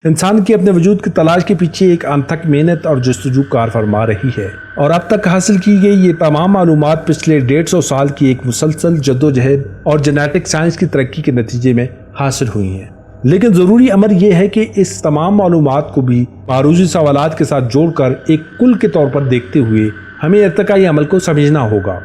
انسان کی اپنے وجود کی تلاش کے پیچھے ایک انتھک محنت اور جستجو کار فرما رہی ہے، اور اب تک حاصل کی گئی یہ تمام معلومات پچھلے 150 سال کی ایک مسلسل جدوجہد اور جینیٹک سائنس کی ترقی کے نتیجے میں حاصل ہوئی ہیں۔ لیکن ضروری امر یہ ہے کہ اس تمام معلومات کو بھی معروضی سوالات کے ساتھ جوڑ کر ایک کل کے طور پر دیکھتے ہوئے ہمیں ارتقائی عمل کو سمجھنا ہوگا۔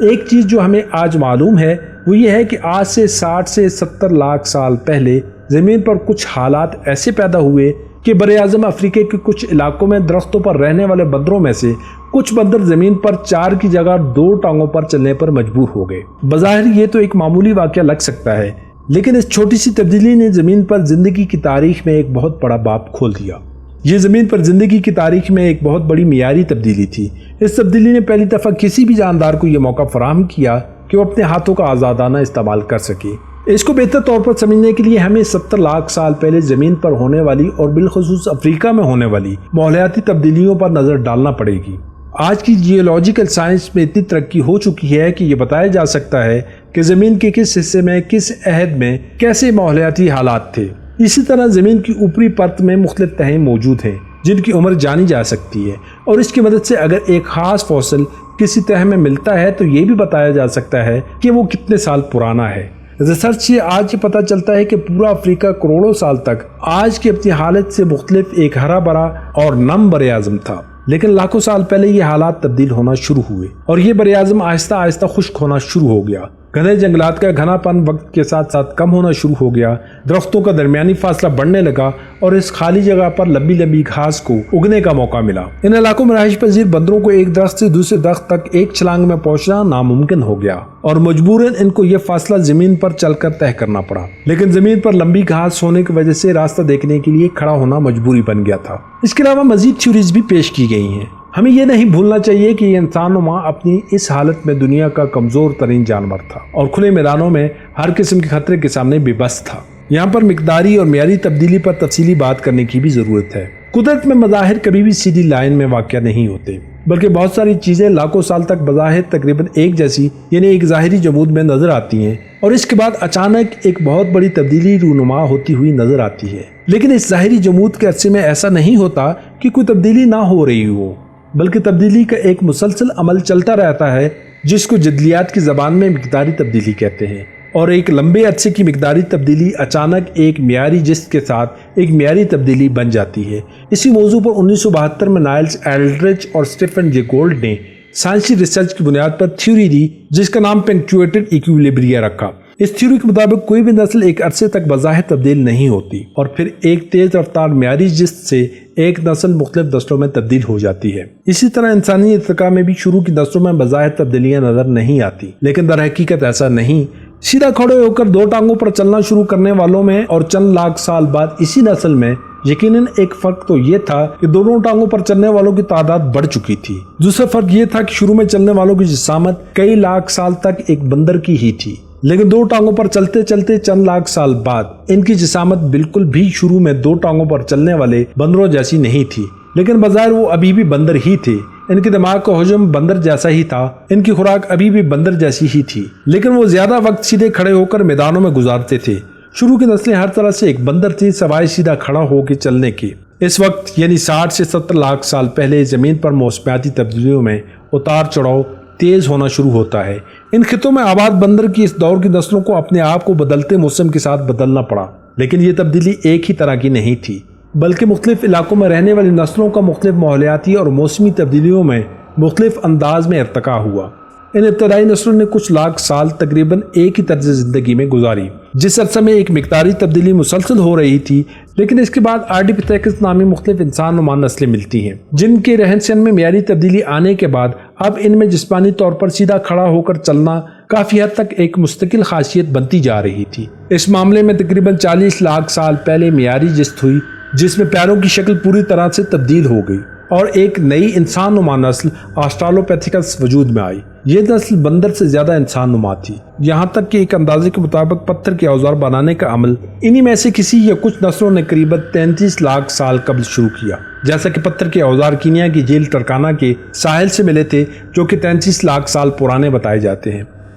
ایک چیز جو ہمیں آج معلوم ہے وہ یہ ہے کہ آج سے 60 سے 70 لاکھ سال پہلے زمین پر کچھ حالات ایسے پیدا ہوئے کہ براعظم افریقہ کے کچھ علاقوں میں درختوں پر رہنے والے بندروں میں سے کچھ بندر زمین پر 4 کی جگہ 2 ٹانگوں پر چلنے پر مجبور ہو گئے۔ بظاہر یہ تو ایک معمولی واقعہ لگ سکتا ہے، لیکن اس چھوٹی سی تبدیلی نے زمین پر زندگی کی تاریخ میں ایک بہت بڑا باب کھول دیا۔ یہ زمین پر زندگی کی تاریخ میں ایک بہت بڑی معیاری تبدیلی تھی۔ اس تبدیلی نے پہلی دفعہ کسی بھی جاندار کو یہ موقع فراہم کیا کہ وہ اپنے ہاتھوں کا آزادانہ استعمال کر سکے۔ اس کو بہتر طور پر سمجھنے کے لیے ہمیں 70 لاکھ سال پہلے زمین پر ہونے والی اور بالخصوص افریقہ میں ہونے والی ماحولیاتی تبدیلیوں پر نظر ڈالنا پڑے گی۔ آج کی جیولوجیکل سائنس میں اتنی ترقی ہو چکی ہے کہ یہ بتایا جا سکتا ہے کہ زمین کے کس حصے میں کس عہد میں کیسے ماحولیاتی حالات تھے۔ اسی طرح زمین کی اوپری پرت میں مختلف تہیں موجود ہیں جن کی عمر جانی جا سکتی ہے، اور اس کی مدد سے اگر ایک خاص فوسل کسی تہ میں ملتا ہے تو یہ بھی بتایا جا سکتا ہے کہ وہ کتنے سال پرانا ہے۔ ریسرچ سے آج یہ پتہ چلتا ہے کہ پورا افریقہ کروڑوں سال تک آج کی اپنی حالت سے مختلف ایک ہرا بھرا اور نم براعظم تھا، لیکن لاکھوں سال پہلے یہ حالات تبدیل ہونا شروع ہوئے اور یہ براعظم آہستہ آہستہ خشک ہونا شروع ہو گیا۔ گھنے جنگلات کا گھنا پن وقت کے ساتھ ساتھ کم ہونا شروع ہو گیا، درختوں کا درمیانی فاصلہ بڑھنے لگا اور اس خالی جگہ پر لمبی لمبی گھاس کو اگنے کا موقع ملا۔ ان علاقوں میں رہائش پذیر بندروں کو ایک درخت سے دوسرے درخت تک ایک چھلانگ میں پہنچنا ناممکن ہو گیا اور مجبوراً ان کو یہ فاصلہ زمین پر چل کر طے کرنا پڑا، لیکن زمین پر لمبی گھاس ہونے کی وجہ سے راستہ دیکھنے کے لیے کھڑا ہونا مجبوری بن گیا تھا۔ اس کے علاوہ مزید تھیوریز بھی پیش کی گئی ہیں۔ ہمیں یہ نہیں بھولنا چاہیے کہ یہ انسان نما اپنی اس حالت میں دنیا کا کمزور ترین جانور تھا اور کھلے میدانوں میں ہر قسم کے خطرے کے سامنے بے بس تھا۔ یہاں پر مقداری اور معیاری تبدیلی پر تفصیلی بات کرنے کی بھی ضرورت ہے۔ قدرت میں مظاہر کبھی بھی سیدھی لائن میں واقع نہیں ہوتے، بلکہ بہت ساری چیزیں لاکھوں سال تک بظاہر تقریباً ایک جیسی یعنی ایک ظاہری جمود میں نظر آتی ہیں اور اس کے بعد اچانک ایک بہت بڑی تبدیلی رونما ہوتی ہوئی نظر آتی ہے۔ لیکن اس ظاہری جمود کے عرصے میں ایسا نہیں ہوتا کہ کوئی تبدیلی نہ ہو رہی ہو، بلکہ تبدیلی کا ایک مسلسل عمل چلتا رہتا ہے جس کو جدلیات کی زبان میں مقداری تبدیلی کہتے ہیں، اور ایک لمبے عرصے کی مقداری تبدیلی اچانک ایک معیاری جست کے ساتھ ایک معیاری تبدیلی بن جاتی ہے۔ اسی موضوع پر 1972 میں نائلز ایلڈرچ اور سٹیفن جے گولڈ نے سائنسی ریسرچ کی بنیاد پر تھیوری دی جس کا نام پنکچویٹڈ ایکویلیبریا رکھا۔ اس تھیوری کے مطابق کوئی بھی نسل ایک عرصے تک بظاہر تبدیل نہیں ہوتی اور پھر ایک تیز رفتار معیاری جست سے ایک نسل مختلف نسلوں میں تبدیل ہو جاتی ہے۔ اسی طرح انسانی ارتقاء میں بھی شروع کی نسلوں میں بظاہر تبدیلیاں نظر نہیں آتی، لیکن در حقیقت ایسا نہیں۔ سیدھا کھڑے ہو کر 2 ٹانگوں پر چلنا شروع کرنے والوں میں اور چند لاکھ سال بعد اسی نسل میں یقیناً ایک فرق تو یہ تھا کہ دونوں ٹانگوں پر چلنے والوں کی تعداد بڑھ چکی تھی۔ دوسرا فرق یہ تھا کہ شروع میں چلنے والوں کی جسامت کئی لاکھ سال تک ایک بندر کی ہی تھی، لیکن 2 ٹانگوں پر چلتے چلتے چند لاکھ سال بعد ان کی جسامت بالکل بھی شروع میں 2 ٹانگوں پر چلنے والے بندروں جیسی نہیں تھی، لیکن بظاہر وہ ابھی بھی بندر ہی تھے۔ ان کے دماغ کا حجم بندر جیسا ہی تھا، ان کی خوراک ابھی بھی بندر جیسی ہی تھی، لیکن وہ زیادہ وقت سیدھے کھڑے ہو کر میدانوں میں گزارتے تھے۔ شروع کی نسلیں ہر طرح سے ایک بندر تھی سوائے سیدھا کھڑا ہو کے چلنے کے۔ اس وقت یعنی 60 سے 70 لاکھ سال پہلے زمین پر موسمیاتی تبدیلیوں میں اتار چڑھاؤ تیز ہونا شروع ہوتا ہے۔ ان خطوں میں آباد بندر کی اس دور کی نسلوں کو اپنے آپ کو بدلتے موسم کے ساتھ بدلنا پڑا، لیکن یہ تبدیلی ایک ہی طرح کی نہیں تھی، بلکہ مختلف علاقوں میں رہنے والی نسلوں کا مختلف ماحولیاتی اور موسمی تبدیلیوں میں مختلف انداز میں ارتقاء ہوا۔ ان ابتدائی نسلوں نے کچھ لاکھ سال تقریباً ایک ہی طرز زندگی میں گزاری، جس عرصے میں ایک مقداری تبدیلی مسلسل ہو رہی تھی، لیکن اس کے بعد آرڈیپیتھیکس نامی مختلف انسان نما نسلیں ملتی ہیں جن کے رہن سہن میں معیاری تبدیلی آنے کے بعد اب ان میں جسمانی طور پر سیدھا کھڑا ہو کر چلنا کافی حد تک ایک مستقل خاصیت بنتی جا رہی تھی۔ اس معاملے میں تقریباً 40 لاکھ سال پہلے معیاری جست ہوئی جس میں پیروں کی شکل پوری طرح سے تبدیل ہو گئی اور ایک نئی انسان نما نسل آسٹرالوپیتھیکس وجود میں آئی۔ یہ نسل بندر سے زیادہ انسان نما تھی، یہاں تک کہ ایک اندازے کے مطابق پتھر کے اوزار بنانے کا عمل انہی میں سے کسی یا کچھ نسلوں نے قریب 33 لاکھ سال قبل شروع کیا۔ جیسا کہ پتھر کے اوزار کینیا کی جھیل ٹرکانا کے ساحل سے ملے تھے جو کہ 33 لاکھ سال پرانے بتائے جاتے ہیں۔